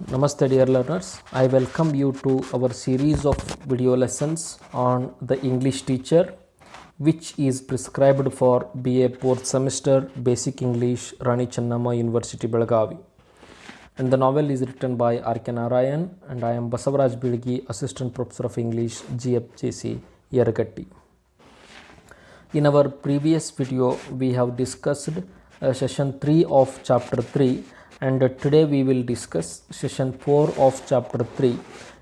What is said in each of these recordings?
Namaste dear learners. I welcome you to our series of video lessons on the English teacher which is prescribed for BA 4th semester Basic English Rani Chennamma University Belagavi. And the novel is written by R.K. Narayan and I am Basavaraj Bilgi, Assistant Professor of English, GFJC, Yeragatti. In our previous video, we have discussed session 3 of chapter 3 and today we will discuss session 4 of chapter 3.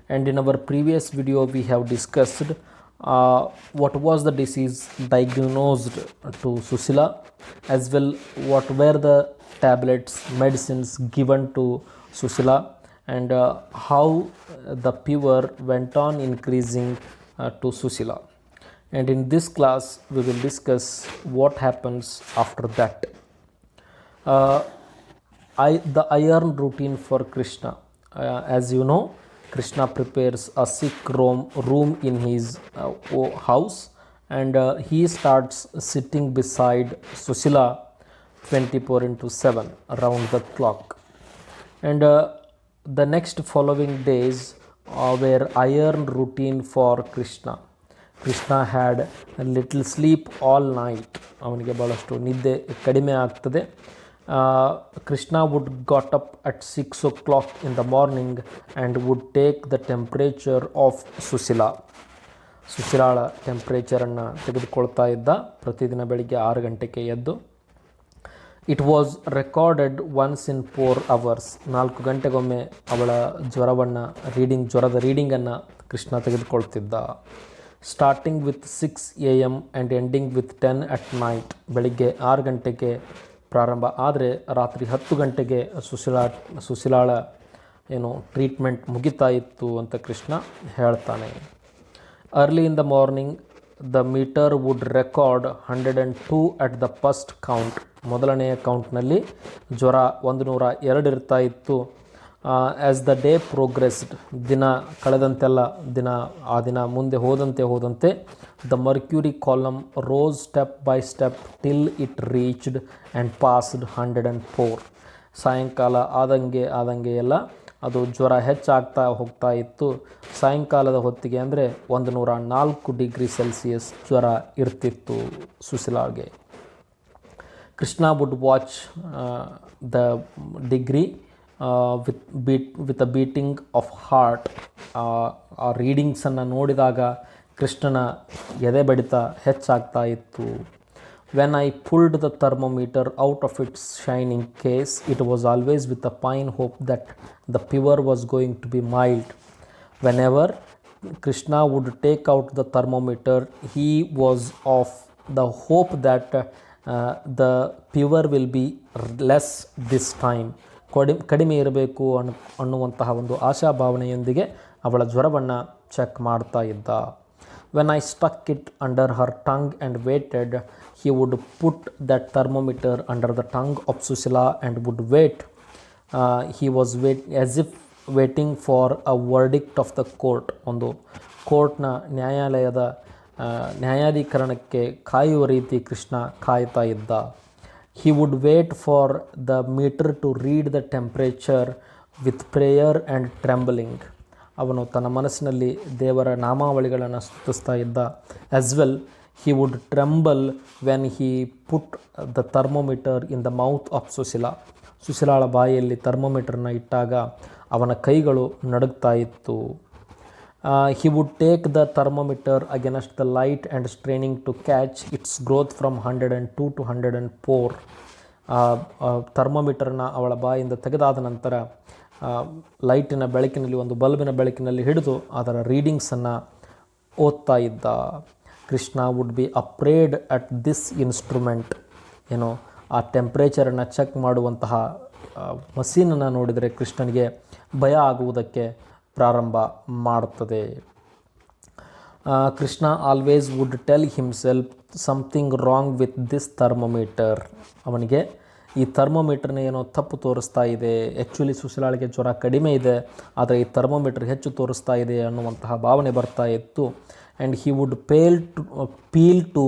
And in our previous video, we have discussed what was the disease diagnosed to Susila, as well what were the tablets, medicines given to Susila, and how the fever went on increasing to Susila. And in this class we will discuss what happens after that. The iron routine for Krishna. As you know, Krishna prepares a sick room in his house, and he starts sitting beside Susila 24/7 around the clock. And the next following days were iron routine for Krishna. Krishna had a little sleep all night. ಅವನಿಗೆ ಭಾಳಷ್ಟು ನಿದ್ದೆ ಕಡಿಮೆ ಆಗ್ತದೆ. Krishna would got up at 6 o'clock in the morning and would take the temperature of Susila. ಸುಶೀಲಾಳ ಟೆಂಪ್ರೇಚರನ್ನು ತೆಗೆದುಕೊಳ್ತಾ ಇದ್ದ ಪ್ರತಿದಿನ ಬೆಳಿಗ್ಗೆ 6 ಗಂಟೆಗೆ ಎದ್ದು. It was recorded once in 4 hours. 4 ಗಂಟೆಗೊಮ್ಮೆ ಅವಳ ಜ್ವರದ ರೀಡಿಂಗನ್ನು ಕೃಷ್ಣ ತೆಗೆದುಕೊಳ್ತಿದ್ದ. Starting with 6 AM and ending with 10 at night. ಬೆಳಿಗ್ಗೆ 6 ಗಂಟೆಗೆ ಪ್ರಾರಂಭ ಆದರೆ ರಾತ್ರಿ 10 ಗಂಟೆಗೆ ಸುಶೀಲಾಳ ಟ್ರೀಟ್ಮೆಂಟ್ ಮುಗಿತಾ ಇತ್ತು ಅಂತ ಕೃಷ್ಣ ಹೇಳ್ತಾನೆ. Early in the morning the meter would record 102 at the first count. ಮೊದಲನೆಯ ಕೌಂಟ್ನಲ್ಲಿ ಜ್ವರ 102 ಇರ್ತಾ ಇತ್ತು. ಆ್ಯಸ್ ದ ಡೇ ಪ್ರೋಗ್ರೆಸ್ಡ್, ದಿನ ಕಳೆದಂತೆಲ್ಲ ಆ ದಿನ ಮುಂದೆ ಹೋದಂತೆ the mercury column rose step by step till it reached and passed 104. ಸಾಯಂಕಾಲ ಆದಂಗೆ ಎಲ್ಲ ಅದು ಜ್ವರ ಹೆಚ್ಚಾಗ್ತಾ ಹೋಗ್ತಾ ಇತ್ತು. ಸಾಯಂಕಾಲದ ಹೊತ್ತಿಗೆ ಅಂದರೆ 104 ಡಿಗ್ರಿ ಸೆಲ್ಸಿಯಸ್ ಜ್ವರ ಇರ್ತಿತ್ತು ಸುಶೀಲಾಗೆ. Krishna would watch the degree with a beating of heart. ಆ ರೀಡಿಂಗ್ಸನ್ನು ನೋಡಿದಾಗ ಕೃಷ್ಣನ ಎದೆ ಬಡಿತ ಹೆಚ್ಚಾಗ್ತಾ ಇತ್ತು. When I pulled the thermometer out of its shining case it was always with a fine hope that the fever was going to be mild. Whenever Krishna would take out the thermometer he was of the hope that the fever will be less this time. ಕಡಿಮೆ ಇರಬೇಕು ಅನ್ನುವಂತಹ ಒಂದು ಆಶಾಭಾವನೆಯೊಂದಿಗೆ ಅವಳ ಜ್ವರವನ್ನು check ಮಾಡ್ತಾ ಇದ್ದ. When I stuck it under her tongue and waited he would put that thermometer under the tongue of Sushila and would wait. He was as if waiting for a verdict of the court. ಒಂದು ಕೋರ್ಟ್ನ ನ್ಯಾಯಾಧೀಕರಣಕ್ಕೆ ಕಾಯುವ ರೀತಿ ಕೃಷ್ಣ ಕಾಯ್ತಾ ಇದ್ದ. He would wait for the meter to read the temperature with prayer and trembling. ಅವನು ತನ್ನ ಮನಸ್ಸಿನಲ್ಲಿ ದೇವರ ನಾಮಾವಳಿಗಳನ್ನು ಸ್ತುತಿಸ್ತಾ ಇದ್ದ. As well he would tremble when he put the thermometer in the mouth of Sushila. ಸುಶೀಲಾಳ ಬಾಯಿಯಲ್ಲಿ ಥರ್ಮೋಮೀಟರ್ನ ಇಟ್ಟಾಗ ಅವನ ಕೈಗಳು ನಡುಗ್ತಾ ಇತ್ತು. He would take the thermometer against the light and straining to catch its growth from 102 to 104. ಥರ್ಮೋಮೀಟರ್ನ ಅವಳ ಬಾಯಿಂದ ತೆಗೆದಾದ ನಂತರ ಲೈಟಿನ ಬೆಳಕಿನಲ್ಲಿ, ಒಂದು ಬಲ್ಬಿನ ಬೆಳಕಿನಲ್ಲಿ ಹಿಡಿದು ಅದರ ರೀಡಿಂಗ್ಸನ್ನು ಓದ್ತಾ ಇದ್ದ. Krishna would be ಅಪ್ರೇಡ್ at this instrument. ಆ ಟೆಂಪ್ರೇಚರನ್ನು ಚೆಕ್ ಮಾಡುವಂತಹ ಮಷೀನನ್ನು ನೋಡಿದರೆ ಕೃಷ್ಣನಿಗೆ ಭಯ ಆಗುವುದಕ್ಕೆ ಪ್ರಾರಂಭ ಮಾಡುತ್ತದೆ. Krishna always wood tell himself something wrong with this thermometer. ಅವನಿಗೆ ಈ ಥರ್ಮೋಮೀಟರ್ನ ಏನೋ ತಪ್ಪು ತೋರಿಸ್ತಾ ಇದೆ, ಆ್ಯಕ್ಚುಲಿ ಸುಶೀಲಾಳಿಗೆ ಜ್ವರ ಕಡಿಮೆ ಇದೆ, ಆದರೆ ಈ ಥರ್ಮೋಮೀಟರ್ ಹೆಚ್ಚು ತೋರಿಸ್ತಾ ಇದೆ ಅನ್ನುವಂತಹ ಭಾವನೆ ಬರ್ತಾ ಇತ್ತು. And he would feel to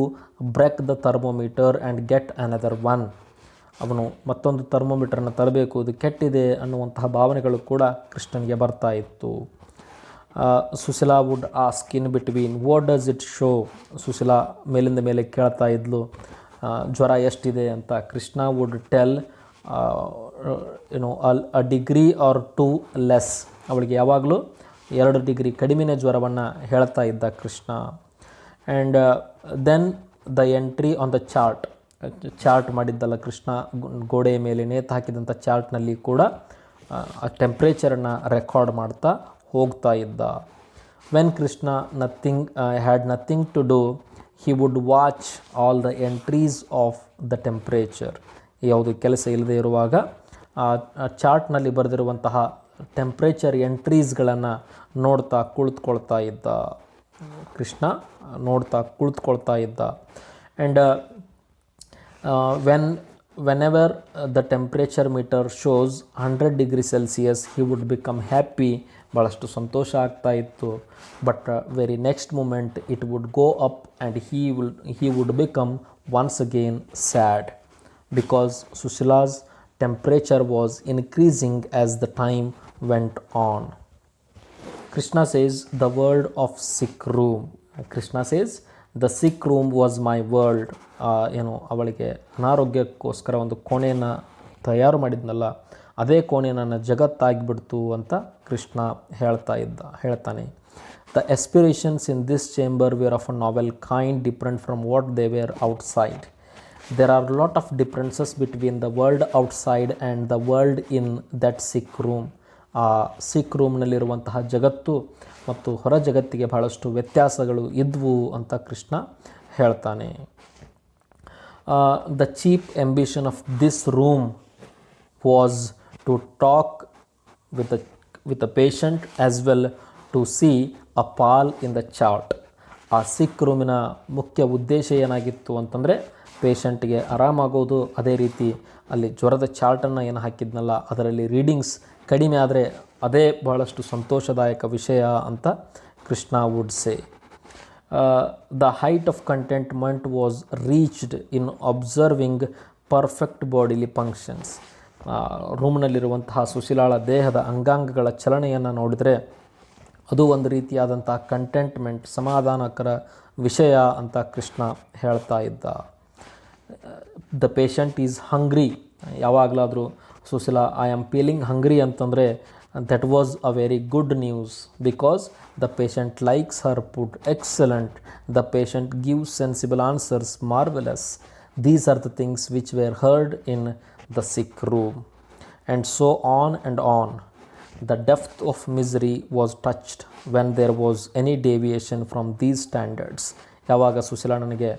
break the thermometer and get another one. ಅವನು ಮತ್ತೊಂದು ಥರ್ಮೋಮೀಟರನ್ನು ತರಬೇಕು, ಇದು ಕೆಟ್ಟಿದೆ ಅನ್ನುವಂತಹ ಭಾವನೆಗಳು ಕೂಡ ಕೃಷ್ಣನಿಗೆ ಬರ್ತಾ ಇತ್ತು. Sushila would ask in between what does it show. Sushila ಮೇಲಿಂದ ಮೇಲೆ ಕೇಳ್ತಾ ಇದ್ಲು ಜ್ವರ ಎಷ್ಟಿದೆ ಅಂತ. Krishna would tell a degree or two less. ಅವಳಿಗೆ ಯಾವಾಗಲೂ 2 ಡಿಗ್ರಿ ಕಡಿಮೆನೇ ಜ್ವರವನ್ನು ಹೇಳ್ತಾ ಇದ್ದ Krishna. And then the entry on the chart ಮಾಡಿದ್ದಲ್ಲ ಕೃಷ್ಣ, ಗೋಡೆಯ ಮೇಲೆ ನೇತು ಹಾಕಿದಂಥ ಚಾರ್ಟ್ನಲ್ಲಿ ಕೂಡ ಆ ಟೆಂಪ್ರೇಚರನ್ನು ರೆಕಾರ್ಡ್ ಮಾಡ್ತಾ ಹೋಗ್ತಾ ಇದ್ದ. When Krishna had nothing to do he would watch all the entries of the temperature. ಯಾವುದು ಕೆಲಸ ಇಲ್ಲದೆ ಇರುವಾಗ ಆ ಚಾರ್ಟ್ನಲ್ಲಿ ಬರೆದಿರುವಂತಹ ಟೆಂಪ್ರೇಚರ್ ಎಂಟ್ರೀಸ್ಗಳನ್ನು ನೋಡ್ತಾ ಕುಳಿತುಕೊಳ್ತಾ ಇದ್ದ ಕೃಷ್ಣ, ಕುಳಿತುಕೊಳ್ತಾ ಇದ್ದ. And whenever the temperature meter shows 100 degree Celsius he would become happy. ಭಾಳಷ್ಟು ಸಂತೋಷ ಆಗ್ತಾ ಇತ್ತು. But very next moment it would go up and he would become once again sad because Sushila's temperature was increasing as the time went on. Krishna says the world of sick room. Krishna says the sick room was my world. ಅವಳಿಗೆ ಅನಾರೋಗ್ಯಕ್ಕೋಸ್ಕರ ಒಂದು ಕೋಣೆಯನ್ನು ತಯಾರು ಮಾಡಿದ್ನಲ್ಲ, ಅದೇ ಕೋಣೆ ನನ್ನ ಜಗತ್ತಾಗಿಬಿಡ್ತು ಅಂತ ಕೃಷ್ಣ ಹೇಳ್ತಾನೆ. The aspirations in this chamber were of a novel kind different from what they were outside. There are lot of differences between the world outside and the world in that sick room. ಆ sick ರೂಮ್ನಲ್ಲಿರುವಂತಹ ಜಗತ್ತು ಮತ್ತು ಹೊರ ಜಗತ್ತಿಗೆ ಬಹಳಷ್ಟು ವ್ಯತ್ಯಾಸಗಳು ಇದ್ವು ಅಂತ ಕೃಷ್ಣ ಹೇಳ್ತಾನೆ. The cheap ambition of this room was to talk with the patient as well to see a pal in the chart. ಆ ಸಿಕ್ ರೂಮಿನ ಮುಖ್ಯ ಉದ್ದೇಶ ಏನಾಗಿತ್ತು ಅಂತಂದರೆ ಪೇಷಂಟ್ಗೆ ಆರಾಮಾಗೋದು, ಅದೇ ರೀತಿ ಅಲ್ಲಿ ಜ್ವರದ ಚಾರ್ಟನ್ನು ಏನು ಹಾಕಿದ್ನಲ್ಲ ಅದರಲ್ಲಿ ರೀಡಿಂಗ್ಸ್ ಕಡಿಮೆ ಆದರೆ ಅದೇ ಬಹಳಷ್ಟು ಸಂತೋಷದಾಯಕ ವಿಷಯ ಅಂತ Krishna would say. The height of contentment was reached in observing perfect bodily functions. ರೂಮ್ನಲ್ಲಿರುವಂತಹ ಸುಶೀಲಾಳ ದೇಹದ ಅಂಗಾಂಗಗಳ ಚಲನೆಯನ್ನು ನೋಡಿದರೆ ಅದು ಒಂದು ರೀತಿಯಾದಂಥ ಕಂಟೆಂಟ್ಮೆಂಟ್, ಸಮಾಧಾನಕರ ವಿಷಯ ಅಂತ ಕೃಷ್ಣ ಹೇಳ್ತಾ ಇದ್ದ. The patient is hungry. ಯಾವಾಗಲಾದರೂ Sushila I am feeling hungry ಅಂತಂದರೆ that was a very good news because the patient likes her food excellent. The patient gives sensible answers marvellous. These are the things which were heard in the sick room. And so on and on. The depth of misery was touched when there was any deviation from these standards. ಯಾವಾಗ ಸುಶೀಲಾ ನನಗೆ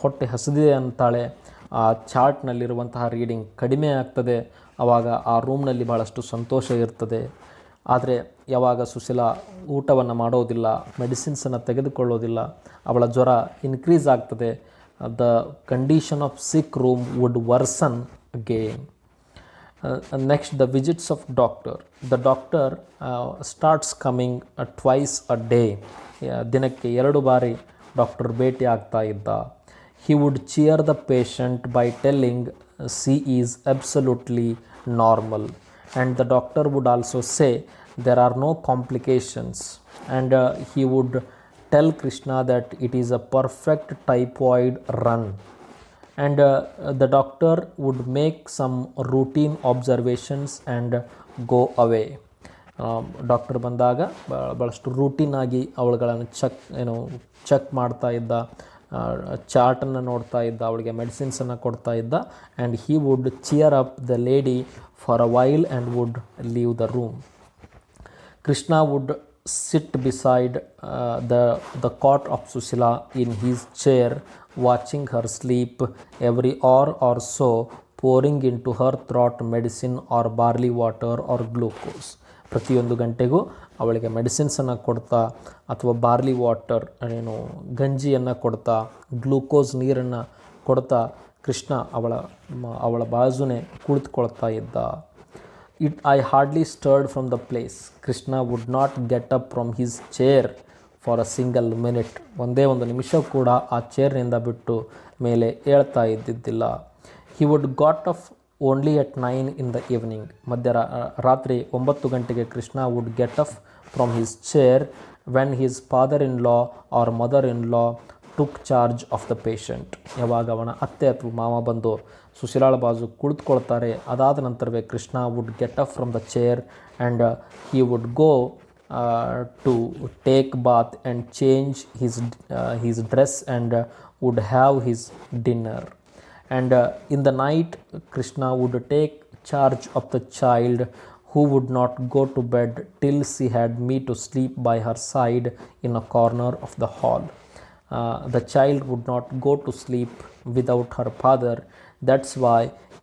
ಹೊಟ್ಟೆ ಹಸಿದಿದೆ ಅಂತಾಳೆ, ಆ ಚಾರ್ಟ್ನಲ್ಲಿರುವಂತಹ reading ಕಡಿಮೆ ಆಗ್ತದೆ, ಆವಾಗ ಆ ರೂಮ್ನಲ್ಲಿ ಭಾಳಷ್ಟು ಸಂತೋಷ ಇರ್ತದೆ. ಆದರೆ ಯಾವಾಗ ಸುಶೀಲಾ ಊಟವನ್ನು ಮಾಡೋದಿಲ್ಲ, ಮೆಡಿಸಿನ್ಸನ್ನು ತೆಗೆದುಕೊಳ್ಳೋದಿಲ್ಲ, ಅವಳ ಜ್ವರ ಇನ್ಕ್ರೀಸ್ ಆಗ್ತದೆ, the condition of sick room would worsen again. Next, the visits of doctor. The doctor starts coming twice a day. ದಿನಕ್ಕೆ 2 ಬಾರಿ ಡಾಕ್ಟರ್ ಭೇಟಿ ಆಗ್ತಾ ಇದ್ದ. He would cheer the patient by telling she is absolutely normal, and the doctor would also say there are no complications, and he would tell Krishna that it is a perfect typhoid run. And the doctor would make some routine observations and go away. Doctor ಬಂದಾಗ ಭಾಳಷ್ಟು ರೂಟೀನಾಗಿ ಅವಳುಗಳನ್ನು check ಮಾಡ್ತಾ ಇದ್ದ, ಚಾರ್ಟನ್ನು ನೋಡ್ತಾ ಇದ್ದ, ಅವಳಿಗೆ ಮೆಡಿಸಿನ್ಸನ್ನು ಕೊಡ್ತಾ ಇದ್ದ. And he would cheer up the lady for a while and would leave the room. Krishna would sit beside the cot of Sushila in his chair, watching her sleep, every hour or so pouring into her throat medicine or barley water or glucose. ಪ್ರತಿಯೊಂದು ಗಂಟೆಗೂ ಅವಳಿಗೆ ಮೆಡಿಸಿನ್ಸನ್ನು ಕೊಡ್ತಾ ಅಥವಾ barley water ಗಂಜಿಯನ್ನು ಕೊಡ್ತಾ, glucose ನೀರನ್ನು ಕೊಡ್ತಾ ಕೃಷ್ಣ ಅವಳ ಬಾಜುನೇ ಕುಳಿತುಕೊಳ್ತಾ ಇದ್ದ. I hardly stirred from the place. Krishna would not get up from his chair for a single minute. ಒಂದೇ ಒಂದು ನಿಮಿಷ ಕೂಡ ಆ ಚೇರ್ನಿಂದ ಬಿಟ್ಟು ಮೇಲೆ ಏಳ್ತಾ ಇದ್ದಿದ್ದಿಲ್ಲ. He would got only at 9 in the evening. ರಾತ್ರಿ 9 ಗಂಟೆಗೆ Krishna would get up from his chair when his father-in-law or mother-in-law took charge of the patient. ಯಾವಾಗ ಅವನ ಅತ್ತೆ ಅಥವಾ ಮಾವ ಬಂದು ಸುಶೀಲಾಳ ಬಾಜು ಕುಳಿತುಕೊಳ್ತಾರೆ, ಅದಾದ ನಂತರವೇ Krishna would get up from the chair and he would go to take bath and change his dress and would have his dinner. And in the night Krishna would take charge of the child, who would not go to bed till she had me to sleep by her side in a corner of the hall. The child would not go to sleep without her father. That's why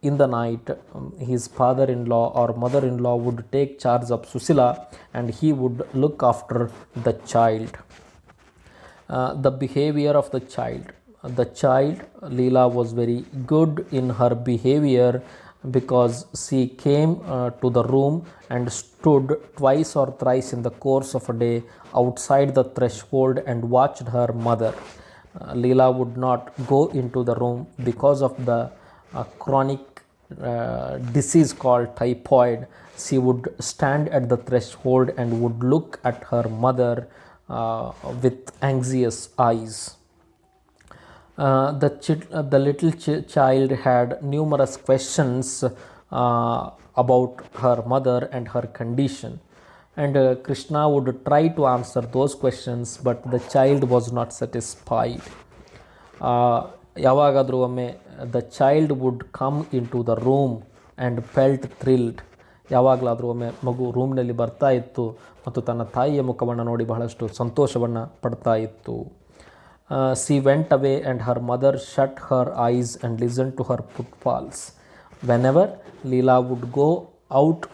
in the night his father-in-law or mother-in-law would take charge of Susila and he would look after the child. The behavior of the child. The child, Leela, was very good in her behavior because she came to the room and stood twice or thrice in the course of a day outside the threshold and watched her mother. Leela would not go into the room because of the chronic disease called typhoid. She would stand at the threshold and would look at her mother with anxious eyes. The little child had numerous questions about her mother and her condition, and Krishna would try to answer those questions, but the child was not satisfied. ಯಾವಾಗಾದರೂ ಒಮ್ಮೆ the child would come in to the room and felt thrilled. ಯಾವಾಗಲಾದರೂ ಒಮ್ಮೆ ಮಗು ರೂಮ್ನಲ್ಲಿ ಬರ್ತಾ ಇತ್ತು ಮತ್ತು ತನ್ನ ತಾಯಿಯ ಮುಖವನ್ನು ನೋಡಿ ಬಹಳಷ್ಟು ಸಂತೋಷವನ್ನು ಪಡ್ತಾ ಇತ್ತು. She went away and her mother shut her eyes and listen to her footfalls. Whenever Leela would go out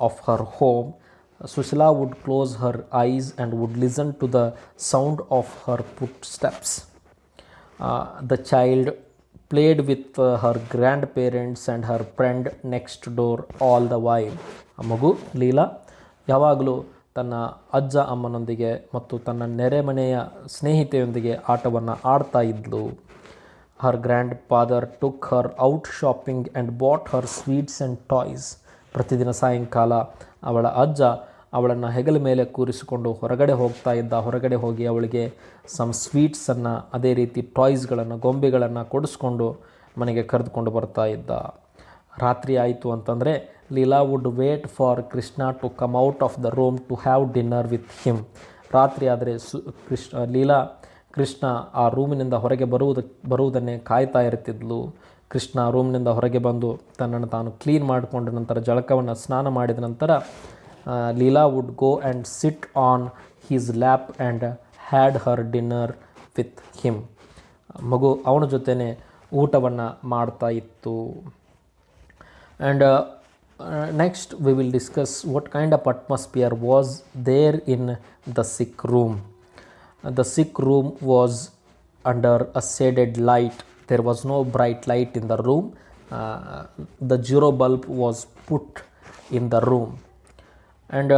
of her home, Susila would close her eyes and would listen to the sound of her footsteps. The child played with her grandparents and her friend next door all the while. ಮಗು ಲೀಲಾ ಯಾವಾಗಲೂ ತನ್ನ ಅಜ್ಜ ಅಮ್ಮನೊಂದಿಗೆ ಮತ್ತು ತನ್ನ ನೆರೆಮನೆಯ ಸ್ನೇಹಿತೆಯೊಂದಿಗೆ ಆಟವನ್ನು ಆಡ್ತಾ ಇದ್ಲು. Her grand father took her out shopping and bought her sweets and toys. ಪ್ರತಿದಿನ ಸಾಯಂಕಾಲ ಅವಳ ಅಜ್ಜ ಅವಳನ್ನು ಹೆಗಲ ಮೇಲೆ ಕೂರಿಸಿಕೊಂಡು ಹೊರಗಡೆ ಹೋಗ್ತಾ ಇದ್ದ. ಹೊರಗಡೆ ಹೋಗಿ ಅವಳಿಗೆ ಸಮ್ ಸ್ವೀಟ್ಸನ್ನು, ಅದೇ ರೀತಿ ಟಾಯ್ಸ್ಗಳನ್ನು, ಗೊಂಬೆಗಳನ್ನು ಕೊಡಿಸ್ಕೊಂಡು ಮನೆಗೆ ಕರೆದುಕೊಂಡು ಬರ್ತಾ ಇದ್ದ. ರಾತ್ರಿ ಆಯಿತು ಅಂತಂದರೆ Leela would wait for Krishna to come out of the room to have dinner with him. ರಾತ್ರಿ ಆದರೆ ಕೃಷ್ಣ ಆ ರೂಮಿನಿಂದ ಹೊರಗೆ ಬರುವುದನ್ನೇ ಕಾಯ್ತಾ ಇರ್ತಿದ್ಲು. ಕೃಷ್ಣ ರೂಮ್ನಿಂದ ಹೊರಗೆ ಬಂದು ತನ್ನನ್ನು ತಾನು ಕ್ಲೀನ್ ಮಾಡಿಕೊಂಡ ನಂತರ, ಜಳಕವನ್ನು ಸ್ನಾನ ಮಾಡಿದ ನಂತರ Leela would go and sit on his lap and had her dinner with him. ಮಗು ಅವನ ಜೊತೆನೇ ಊಟವನ್ನು ಮಾಡ್ತಾ ಇತ್ತು. And next we will discuss what kind of atmosphere was there in the sick room. The sick room was under a shaded light. There was no bright light in the room. The zero bulb was put in the room, and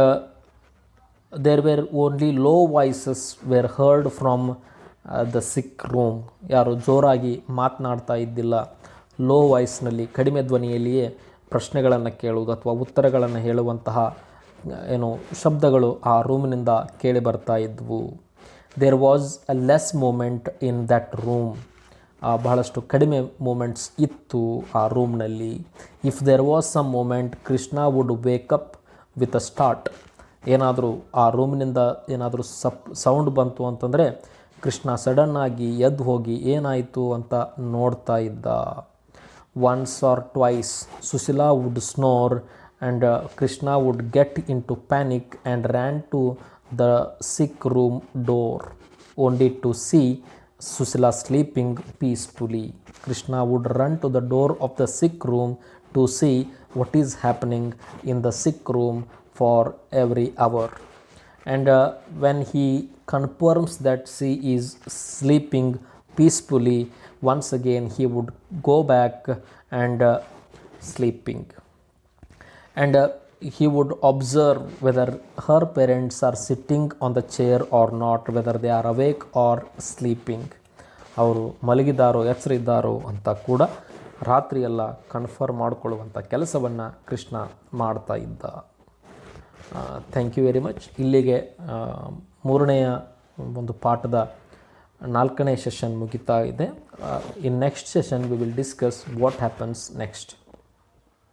there were only low voices were heard from the sick room. ಯಾರು ಜೋರಾಗಿ ಮಾತನಾಡ್ತಾ ಇದ್ದಿಲ್ಲ. Low ವಾಯ್ಸ್ನಲ್ಲಿ, ಕಡಿಮೆ ಧ್ವನಿಯಲ್ಲಿಯೇ ಪ್ರಶ್ನೆಗಳನ್ನು ಕೇಳುವುದು ಅಥವಾ ಉತ್ತರಗಳನ್ನು ಹೇಳುವಂತಹ ಶಬ್ದಗಳು ಆ ರೂಮಿನಿಂದ ಕೇಳಿ ಬರ್ತಾ ಇದ್ವು. There was a less movement in that room. ಬಹಳಷ್ಟು ಕಡಿಮೆ ಮೂಮೆಂಟ್ಸ್ ಇತ್ತು ಆ ರೂಮ್ನಲ್ಲಿ. If there was some movement, Krishna would wake up with a start. ಏನಾದರೂ ಆ ರೂಮಿನಿಂದ ಏನಾದರೂ ಸೌಂಡ್ ಬಂತು ಅಂತಂದರೆ ಕೃಷ್ಣ ಸಡನ್ನಾಗಿ ಎದ್ದು ಹೋಗಿ ಏನಾಯಿತು ಅಂತ ನೋಡ್ತಾ ಇದ್ದ. Once or twice Sushila would snore and Krishna would get into panic and ran to the sick room door only to see Susila sleeping peacefully. Krishna would run to the door of the sick room to see what is happening in the sick room for every hour, and when he confirms that she is sleeping peacefully, once again he would go back and sleeping, and he would observe whether her parents are sitting on the chair or not, whether they are awake or sleeping. ಅವರು ಮಲಗಿದ್ದಾರೋ ಎಚ್ಚರಿದ್ದಾರೋ ಅಂತ ಕೂಡ ರಾತ್ರಿಯೆಲ್ಲ confirm ಮಾಡಿಕೊಳ್ಳುವಂಥ ಕೆಲಸವನ್ನು ಕೃಷ್ಣ ಮಾಡ್ತಾ ಇದ್ದ. Thank you very much. ಇಲ್ಲಿಗೆ ಮೂರನೆಯ ಒಂದು ಪಾಠದ 4ನೇ ಸೆಷನ್ ಮುಗಿತಾ ಇದೆ. In next session we will discuss what happens next.